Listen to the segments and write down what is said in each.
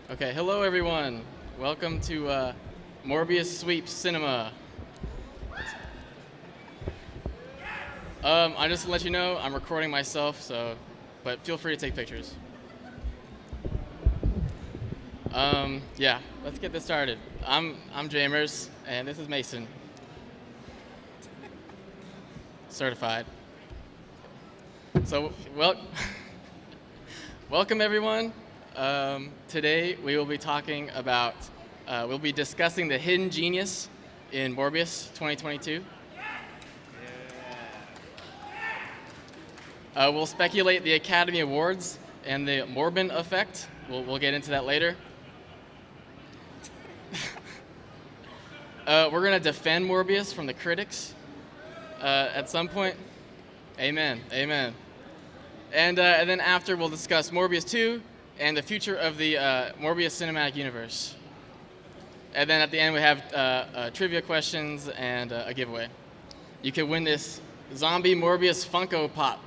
Okay, hello everyone. Welcome to Morbius Sweep Cinema. I just to let you know I'm recording myself, but feel free to take pictures. Yeah, let's get this started. I'm Jamers, and this is Mason, certified. So, welcome everyone. Today we will be talking about, we'll be discussing the hidden genius in Morbius 2022. We'll speculate the Academy Awards and the Morbin effect. We'll get into that later. We're going to defend Morbius from the critics at some point. Amen. Amen. And then after, we'll discuss Morbius 2 and the future of the Morbius cinematic universe. And then at the end, we have trivia questions and a giveaway. You can win this zombie Morbius Funko Pop.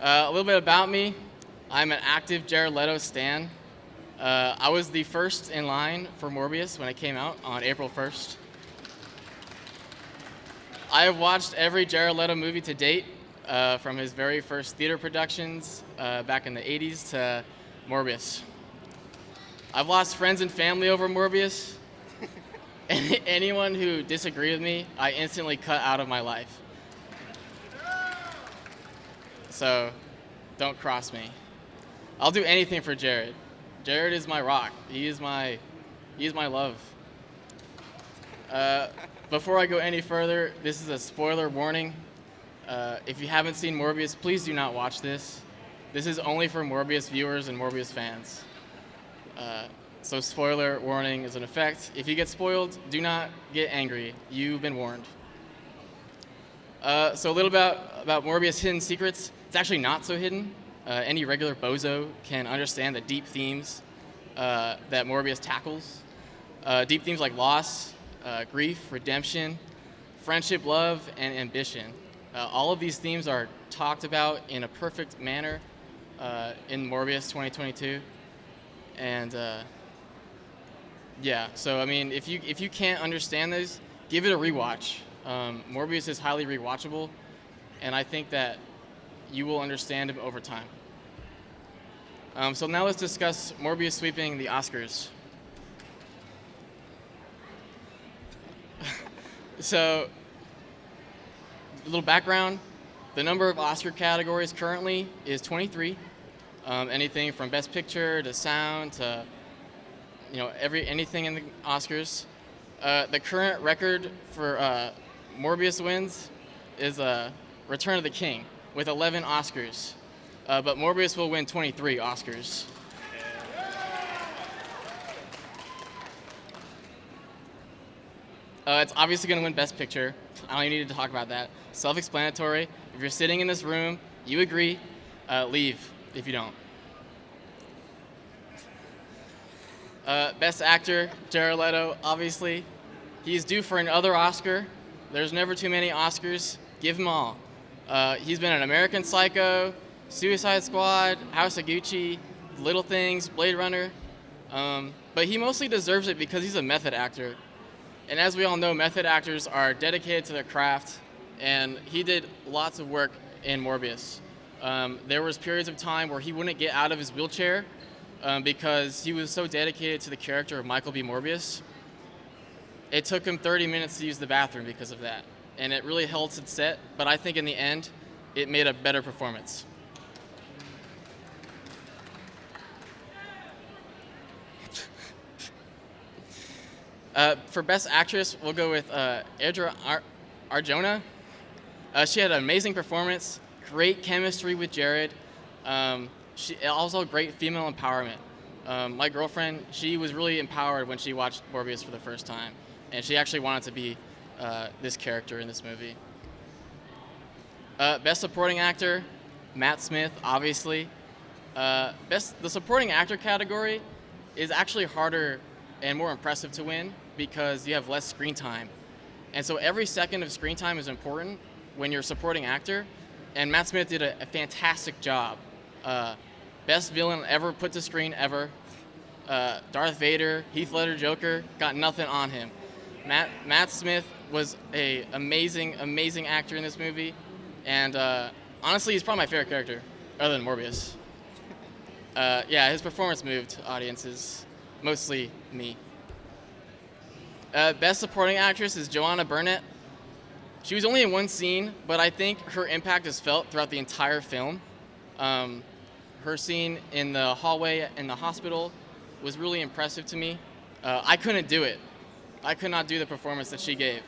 A little bit about me. I'm an active Jared Leto stan. I was the first in line for Morbius when it came out on April 1st. I have watched every Jared Leto movie to date, from his very first theater productions back in the 80s to Morbius. I've lost friends and family over Morbius. Anyone who disagreed with me, I instantly cut out of my life. So, don't cross me. I'll do anything for Jared. Jared is my rock. He is my love. Before I go any further, this is a spoiler warning. If you haven't seen Morbius, please do not watch this. This is only for Morbius viewers and Morbius fans. So spoiler warning is in effect. If you get spoiled, do not get angry. You've been warned. So a little about Morbius' hidden secrets. It's actually not so hidden. Any regular bozo can understand the deep themes that Morbius tackles. Deep themes like loss, grief, redemption, friendship, love, and ambition. All of these themes are talked about in a perfect manner in Morbius 2022. And yeah, so I mean, if you can't understand these, give it a rewatch. Morbius is highly rewatchable, and I think that you will understand him over time. So now let's discuss Morbius sweeping the Oscars. So, a little background. The number of Oscar categories currently is 23. Anything from Best Picture to Sound to, anything in the Oscars. The current record for Morbius wins is Return of the King with 11 Oscars. But Morbius will win 23 Oscars. It's obviously going to win Best Picture. I don't even need to talk about that. Self-explanatory. If you're sitting in this room, you agree, leave if you don't. Best Actor, Jared Leto, obviously. He's due for another Oscar. There's never too many Oscars. Give him all. He's been in American Psycho, Suicide Squad, House of Gucci, Little Things, Blade Runner. But he mostly deserves it because he's a method actor. And as we all know, method actors are dedicated to their craft, and he did lots of work in Morbius. There was periods of time where he wouldn't get out of his wheelchair because he was so dedicated to the character of Michael B. Morbius. It took him 30 minutes to use the bathroom because of that, and it really held its set, but I think in the end, it made a better performance. For Best Actress, we'll go with Adria Arjona. She had an amazing performance, great chemistry with Jared. She also great female empowerment. My girlfriend, she was really empowered when she watched Morbius for the first time, and she actually wanted to be this character in this movie. Best Supporting Actor, Matt Smith, obviously. The Supporting Actor category is actually harder and more impressive to win because you have less screen time. And so every second of screen time is important when you're a supporting actor, and Matt Smith did a fantastic job Best villain ever put to screen ever. Darth Vader, Heath Ledger Joker, got nothing on him. Matt Smith was a amazing actor in this movie, and honestly, he's probably my favorite character, other than Morbius. Yeah, his performance moved audiences, mostly me. Best supporting actress is Joanna Burnett. She was only in one scene, but I think her impact is felt throughout the entire film. Her scene in the hallway in the hospital was really impressive to me. I couldn't do it. I could not do the performance that she gave.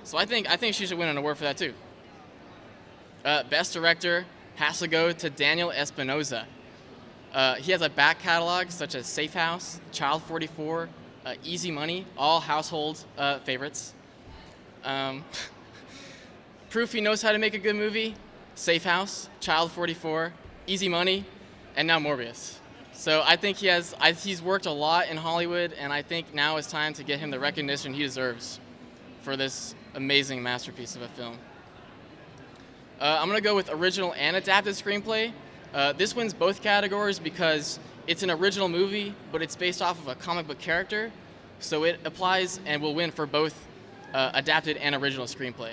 So I think she should win an award for that too. Best director has to go to Daniel Espinosa. He has a back catalog such as Safe House, Child 44, Easy Money, all household favorites. Proof he knows how to make a good movie: Safe House, Child 44, Easy Money, and now Morbius. So I think he's worked a lot in Hollywood, and I think now is time to get him the recognition he deserves for this amazing masterpiece of a film. I'm going to go with original and adapted screenplay. This wins both categories because it's an original movie, but it's based off of a comic book character, so it applies and will win for both adapted and original screenplay.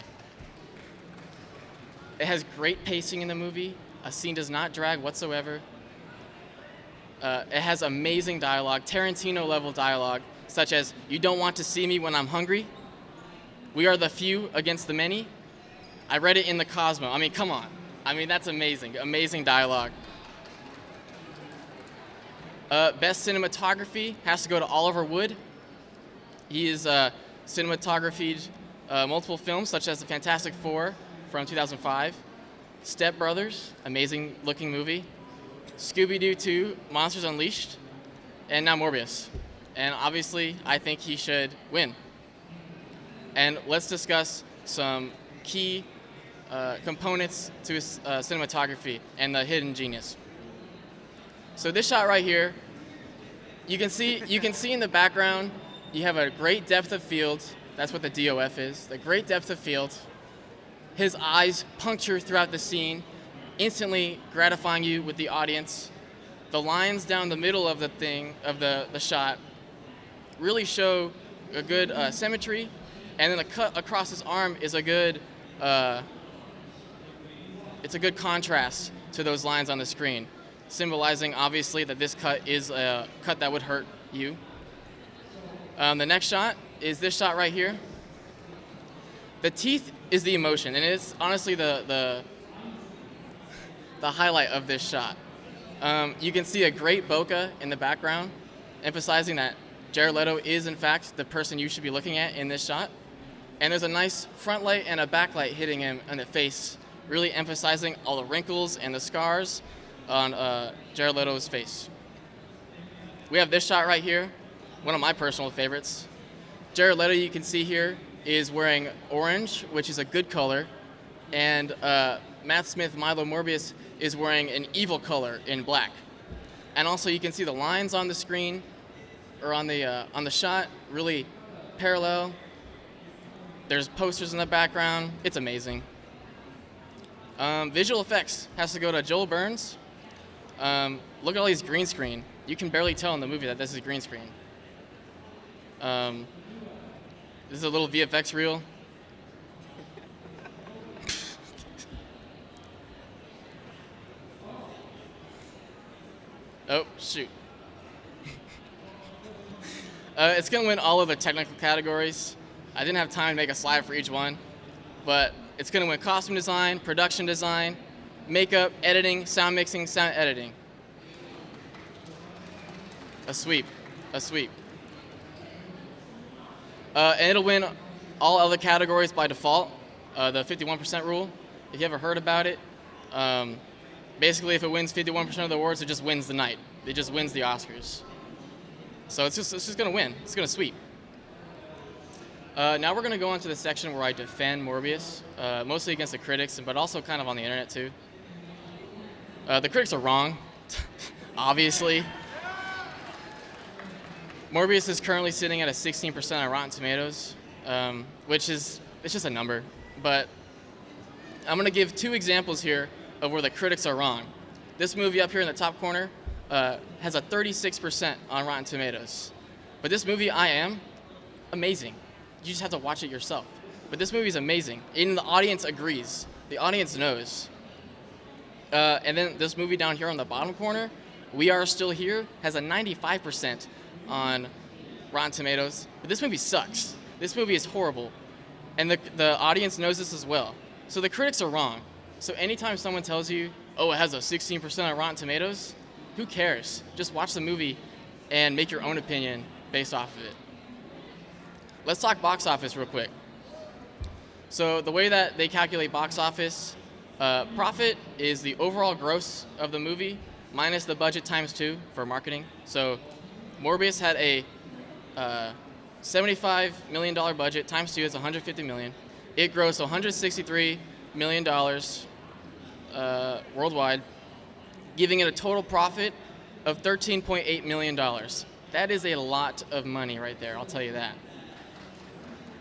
It has great pacing in the movie. A scene does not drag whatsoever. It has amazing dialogue, Tarantino-level dialogue, such as, "You don't want to see me when I'm hungry. We are the few against the many. I read it in the Cosmo." I mean, come on. I mean, that's amazing. Amazing dialogue. Best cinematography has to go to Oliver Wood. He is cinematographed multiple films, such as The Fantastic Four from 2005, Step Brothers, amazing-looking movie, Scooby-Doo 2, Monsters Unleashed, and now Morbius. And obviously, I think he should win. And let's discuss some key components to his cinematography and the hidden genius. So this shot right here, you can see in the background, you have a great depth of field. That's what the DOF is, the great depth of field. His eyes puncture throughout the scene, instantly gratifying you with the audience. The lines down the middle of the shot really show a good symmetry, and then the cut across his arm is a good contrast to those lines on the screen, symbolizing obviously that this cut is a cut that would hurt you. The next shot is this shot right here. The teeth is the emotion, and it's honestly the highlight of this shot. You can see a great bokeh in the background, emphasizing that Jared Leto is in fact the person you should be looking at in this shot. And there's a nice front light and a backlight hitting him in the face, really emphasizing all the wrinkles and the scars on Jared Leto's face. We have this shot right here, one of my personal favorites. Jared Leto, you can see here, is wearing orange, which is a good color, and Matt Smith, Milo Morbius, is wearing an evil color in black. And also you can see the lines on the screen, or on the shot, really parallel. There's posters in the background. It's amazing. Visual effects has to go to Joel Burns. Look at all these green screen. You can barely tell in the movie that this is green screen. This is a little VFX reel. Oh, shoot. It's going to win all of the technical categories. I didn't have time to make a slide for each one, but it's going to win costume design, production design, makeup, editing, sound mixing, sound editing. A sweep. And it'll win all other categories by default, the 51% rule. If you ever heard about it, basically if it wins 51% of the awards, it just wins the night. It just wins the Oscars. So it's just going to win. It's going to sweep. Now we're going to go on to the section where I defend Morbius, mostly against the critics, but also kind of on the internet too. The critics are wrong, obviously. Morbius is currently sitting at a 16% on Rotten Tomatoes, which is, it's just a number. But I'm going to give two examples here of where the critics are wrong. This movie up here in the top corner, has a 36% on Rotten Tomatoes. But this movie, I Am, amazing. You just have to watch it yourself. But this movie is amazing. And the audience agrees. The audience knows. And then this movie down here on the bottom corner, We Are Still Here, has a 95% on Rotten Tomatoes. But this movie sucks. This movie is horrible. And the audience knows this as well. So the critics are wrong. So anytime someone tells you, oh, it has a 16% on Rotten Tomatoes, who cares? Just watch the movie and make your own opinion based off of it. Let's talk box office real quick. So the way that they calculate box office, profit is the overall gross of the movie minus the budget times 2 for marketing. So Morbius had a $75 million budget, times 2 is $150 million. It grossed $163 million worldwide, giving it a total profit of $13.8 million. That is a lot of money right there, I'll tell you that.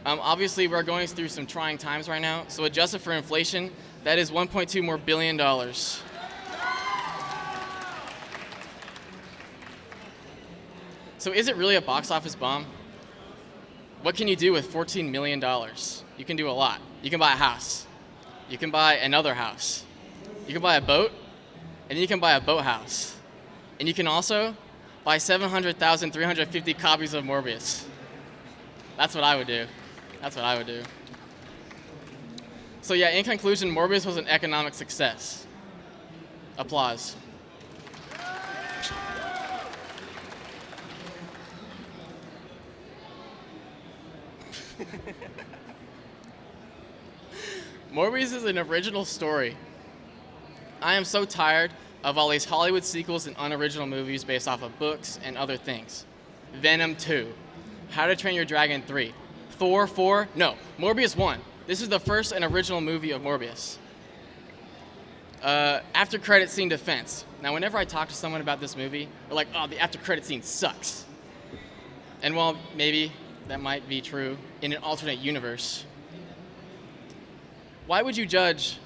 Obviously, we're going through some trying times right now, so adjusted for inflation, that is $1.2 more billion. So is it really a box office bomb? What can you do with $14 million? You can do a lot. You can buy a house. You can buy another house. You can buy a boat, and you can buy a boathouse. And you can also buy 700,350 copies of Morbius. That's what I would do. That's what I would do. So yeah, in conclusion, Morbius was an economic success. Applause. Morbius is an original story. I am so tired of all these Hollywood sequels and unoriginal movies based off of books and other things. Venom 2, How to Train Your Dragon 3, Thor 4, no, Morbius 1. This is the first and original movie of Morbius. After credit scene defense. Now, whenever I talk to someone about this movie, they're like, oh, the after credit scene sucks. And while maybe that might be true in an alternate universe, why would you judge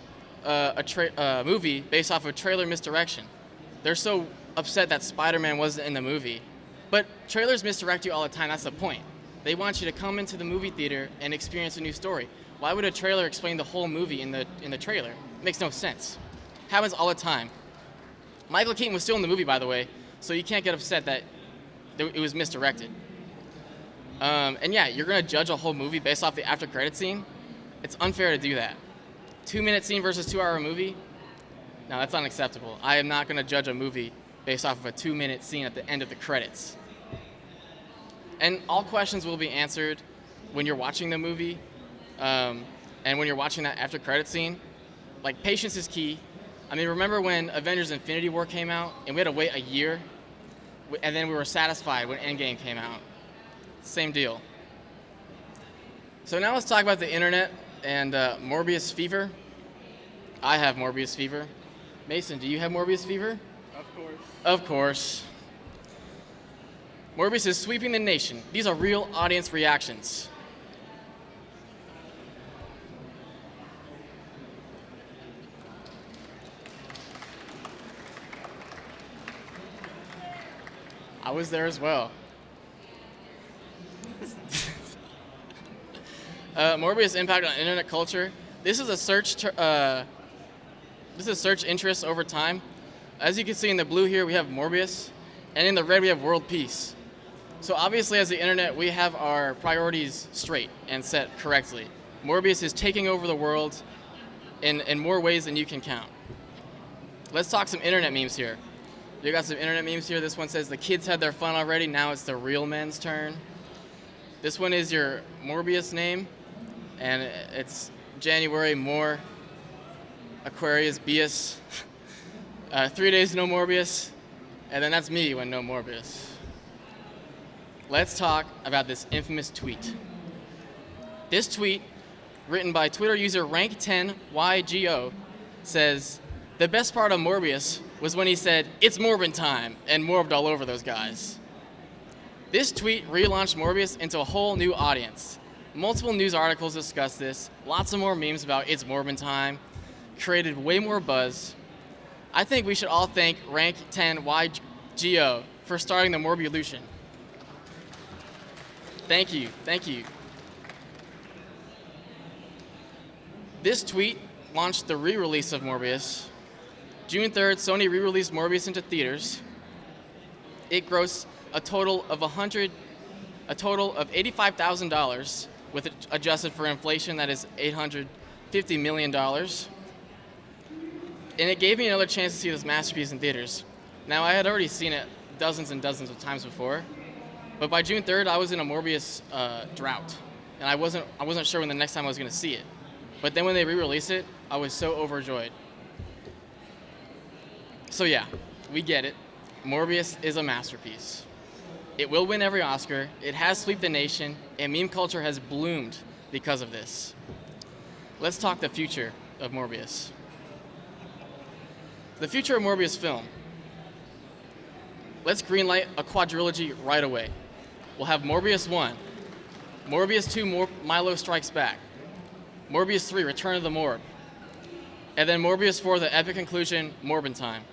a movie based off of trailer misdirection? They're so upset that Spider-Man wasn't in the movie. But trailers misdirect you all the time, that's the point. They want you to come into the movie theater and experience a new story. Why would a trailer explain the whole movie in the trailer? It makes no sense. Happens all the time. Michael Keaton was still in the movie, by the way, so you can't get upset that it was misdirected. And yeah, you're gonna judge a whole movie based off the after credit scene? It's unfair to do that. 2-minute scene versus 2-hour movie? No, that's unacceptable. I am not gonna judge a movie based off of a 2-minute scene at the end of the credits. And all questions will be answered when you're watching the movie, and when you're watching that after credit scene. Like, patience is key. I mean, remember when Avengers Infinity War came out and we had to wait a year, and then we were satisfied when Endgame came out? Same deal. So now let's talk about the internet and Morbius fever. I have Morbius fever. Mason, do you have Morbius fever? Of course. Of course. Morbius is sweeping the nation. These are real audience reactions. I was there as well. Morbius' impact on internet culture. This is a search interest over time. As you can see in the blue here, we have Morbius, and in the red, we have world peace. So obviously, as the internet, we have our priorities straight and set correctly. Morbius is taking over the world in more ways than you can count. Let's talk some internet memes here. You got some internet memes here. This one says, the kids had their fun already, now it's the real men's turn. This one is your Morbius name, and it's January more, Aquarius Bias, 3 days no Morbius, and then that's me when no Morbius. Let's talk about this infamous tweet. This tweet, written by Twitter user Rank10YGO, says, the best part of Morbius was when he said, it's Morbin time, and morbed all over those guys. This tweet relaunched Morbius into a whole new audience. Multiple news articles discussed this, lots of more memes about it's Morbin time, created way more buzz. I think we should all thank Rank10YGO Geo, for starting the Morbiolution. Thank you, thank you. This tweet launched the re-release of Morbius. June 3rd, Sony re-released Morbius into theaters. It grossed a total of $85,000, with it adjusted for inflation, that is $850 million. And it gave me another chance to see this masterpiece in theaters. Now, I had already seen it dozens and dozens of times before, but by June 3rd, I was in a Morbius drought, and I wasn't sure when the next time I was going to see it. But then when they re-released it, I was so overjoyed. So yeah, we get it. Morbius is a masterpiece. It will win every Oscar, it has swept the nation, and meme culture has bloomed because of this. Let's talk the future of Morbius. The future of Morbius film. Let's greenlight a quadrilogy right away. We'll have Morbius 1, Morbius 2, Milo Strikes Back, Morbius 3, Return of the Morb, and then Morbius 4, the epic conclusion, Morb in Time.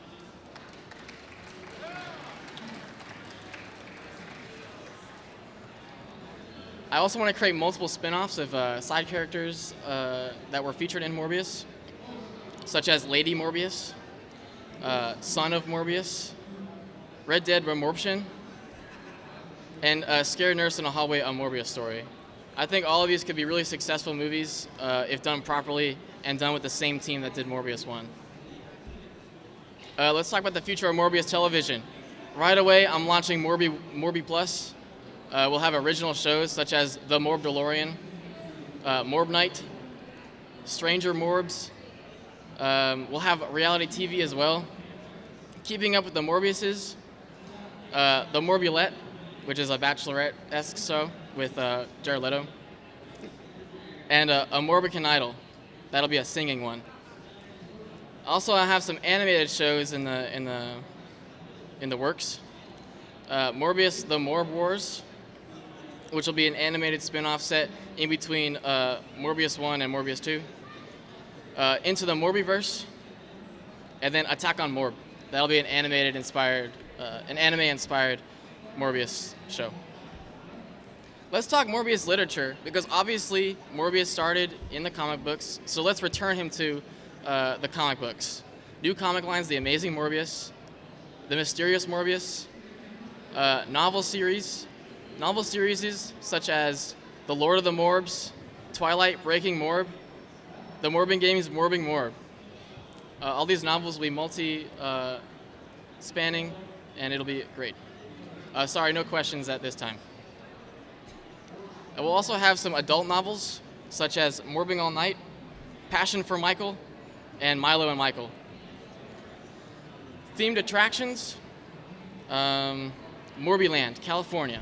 I also want to create multiple spin-offs of side characters that were featured in Morbius, such as Lady Morbius, Son of Morbius, Red Dead Remorption, and Scared Nurse in a Hallway, a Morbius story. I think all of these could be really successful movies if done properly and done with the same team that did Morbius 1. Let's talk about the future of Morbius television. Right away, I'm launching Morbi Plus. We'll have original shows such as The Morb DeLorean, Morb Night, Stranger Morbs. We'll have reality TV as well. Keeping up with the Morbiuses, The Morbulette, which is a Bachelorette-esque show with Jared Leto, and a Morbican Idol. That'll be a singing one. Also, I have some animated shows in the works. Morbius: The Morb Wars, which will be an animated spin-off set in between Morbius 1 and Morbius 2. Into the Morbiverse, and then Attack on Morb. That'll be an anime-inspired Morbius show. Let's talk Morbius literature, because obviously Morbius started in the comic books, so let's return him to the comic books. New comic lines: The Amazing Morbius, The Mysterious Morbius, novel series such as The Lord of the Morbs, Twilight Breaking Morb, The Morbin Games Morbing Morb. All these novels will be multi-spanning, and it'll be great. Sorry, no questions at this time. We'll also have some adult novels, such as Morbing All Night, Passion for Michael, and Milo and Michael. Themed attractions, Morbiland, California.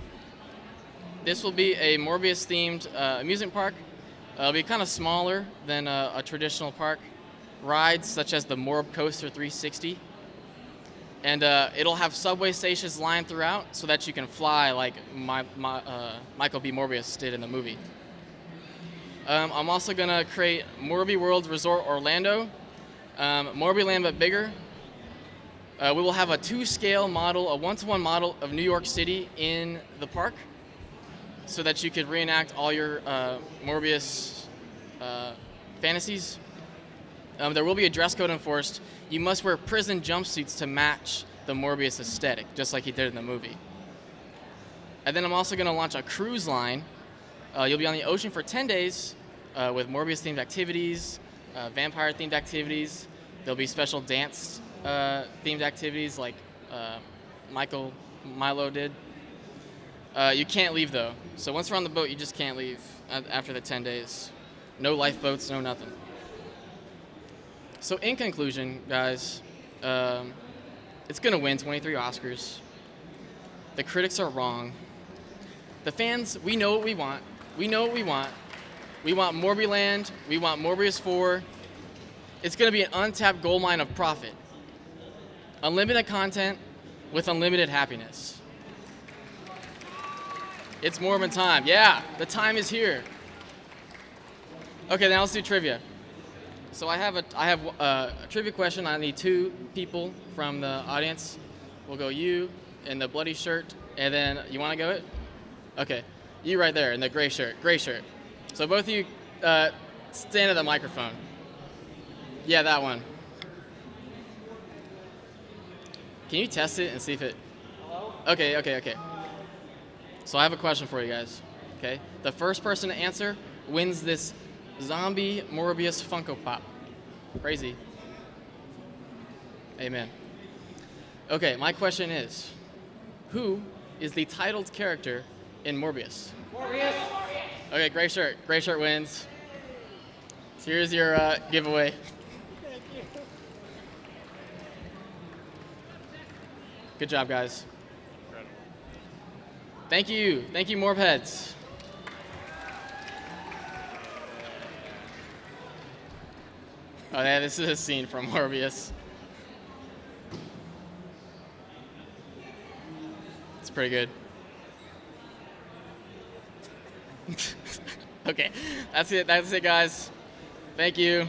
This will be a Morbius-themed amusement park. It'll be kind of smaller than a traditional park. Rides such as the Morb Coaster 360. And it'll have subway stations lined throughout so that you can fly like Michael B. Morbius did in the movie. I'm also going to create Morbi World Resort Orlando, Morbiland but bigger. We will have a 2-scale model, a 1-to-1 model of New York City in the park so that you could reenact all your Morbius fantasies. There will be a dress code enforced. You must wear prison jumpsuits to match the Morbius aesthetic, just like he did in the movie. And then I'm also going to launch a cruise line. You'll be on the ocean for 10 days with Morbius-themed activities, vampire-themed activities. There'll be special dance-themed activities like Milo did. You can't leave, though. So once we're on the boat, you just can't leave after the 10 days. No lifeboats, no nothing. So in conclusion, guys, it's going to win 23 Oscars. The critics are wrong. The fans, we know what we want. We know what we want. We want Morbiland. We want Morbius 4. It's going to be an untapped goldmine of profit. Unlimited content with unlimited happiness. It's Mormon time. Yeah, the time is here. Okay, now let's do trivia. So I have a trivia question. I need 2 people from the audience. We'll go you in the bloody shirt, and then you want to go it? Okay. You right there in the gray shirt. Gray shirt. So both of you stand at the microphone. Yeah, that one. Can you test it and see if it... Hello? Okay. So I have a question for you guys. Okay? The first person to answer wins this zombie Morbius Funko Pop. Crazy. Amen. Okay, my question is, who is the titled character in Morbius? Morbius. Okay, gray shirt. Gray shirt wins. So here's your giveaway. Thank you. Good job, guys. Incredible. Thank you. Thank you, Morb heads. Oh, yeah, this is a scene from Morbius. It's pretty good. Okay, that's it, guys. Thank you.